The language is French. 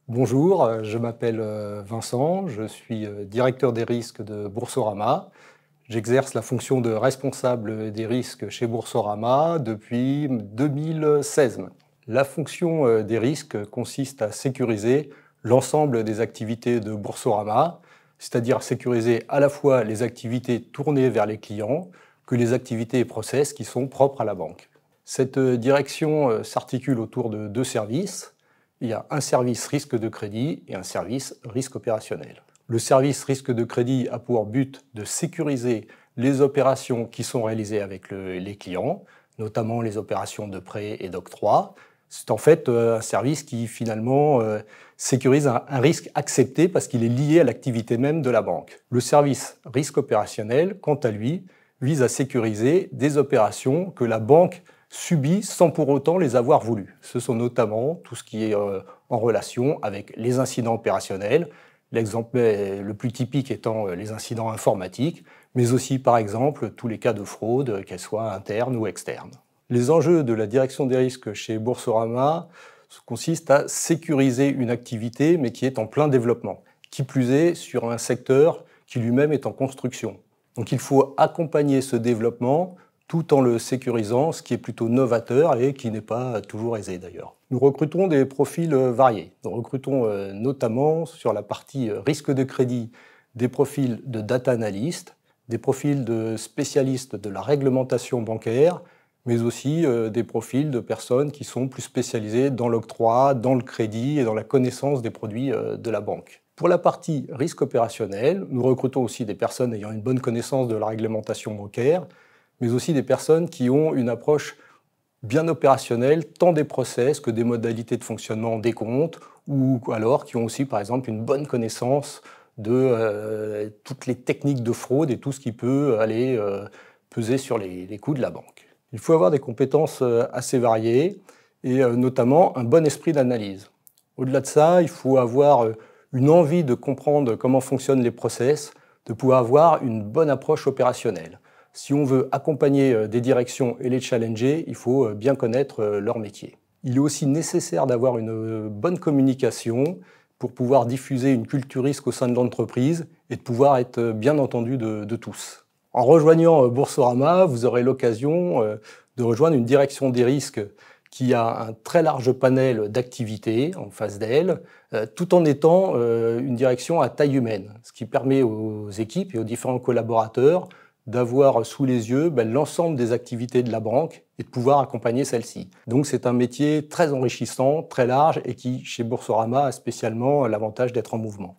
Bonjour, je m'appelle Vincent, je suis directeur des risques de Boursorama. J'exerce la fonction de responsable des risques chez Boursorama depuis 2016 maintenant. La fonction des risques consiste à sécuriser l'ensemble des activités de Boursorama, c'est-à-dire sécuriser à la fois les activités tournées vers les clients que les activités et process qui sont propres à la banque. Cette direction s'articule autour de deux services. Il y a un service risque de crédit et un service risque opérationnel. Le service risque de crédit a pour but de sécuriser les opérations qui sont réalisées avec les clients, notamment les opérations de prêt et d'octroi. C'est en fait un service qui finalement sécurise un risque accepté parce qu'il est lié à l'activité même de la banque. Le service risque opérationnel, quant à lui, vise à sécuriser des opérations que la banque subit sans pour autant les avoir voulues. Ce sont notamment tout ce qui est en relation avec les incidents opérationnels, l'exemple le plus typique étant les incidents informatiques, mais aussi par exemple tous les cas de fraude, qu'elles soient internes ou externes. Les enjeux de la direction des risques chez Boursorama consistent à sécuriser une activité mais qui est en plein développement, qui plus est sur un secteur qui lui-même est en construction. Donc il faut accompagner ce développement tout en le sécurisant, ce qui est plutôt novateur et qui n'est pas toujours aisé d'ailleurs. Nous recrutons des profils variés. Nous recrutons notamment sur la partie risque de crédit des profils de data analyst, des profils de spécialistes de la réglementation bancaire, mais aussi des profils de personnes qui sont plus spécialisées dans l'octroi, dans le crédit et dans la connaissance des produits de la banque. Pour la partie risque opérationnel, nous recrutons aussi des personnes ayant une bonne connaissance de la réglementation bancaire, mais aussi des personnes qui ont une approche bien opérationnelle, tant des process que des modalités de fonctionnement des comptes, ou alors qui ont aussi, par exemple, une bonne connaissance de toutes les techniques de fraude et tout ce qui peut aller peser sur les coûts de la banque. Il faut avoir des compétences assez variées et notamment un bon esprit d'analyse. Au-delà de ça, il faut avoir une envie de comprendre comment fonctionnent les process, de pouvoir avoir une bonne approche opérationnelle. Si on veut accompagner des directions et les challenger, il faut bien connaître leur métier. Il est aussi nécessaire d'avoir une bonne communication pour pouvoir diffuser une culture risque au sein de l'entreprise et de pouvoir être bien entendu de tous. En rejoignant Boursorama, vous aurez l'occasion de rejoindre une direction des risques qui a un très large panel d'activités en face d'elle, tout en étant une direction à taille humaine, ce qui permet aux équipes et aux différents collaborateurs d'avoir sous les yeux l'ensemble des activités de la banque et de pouvoir accompagner celle-ci. Donc c'est un métier très enrichissant, très large et qui, chez Boursorama, a spécialement l'avantage d'être en mouvement.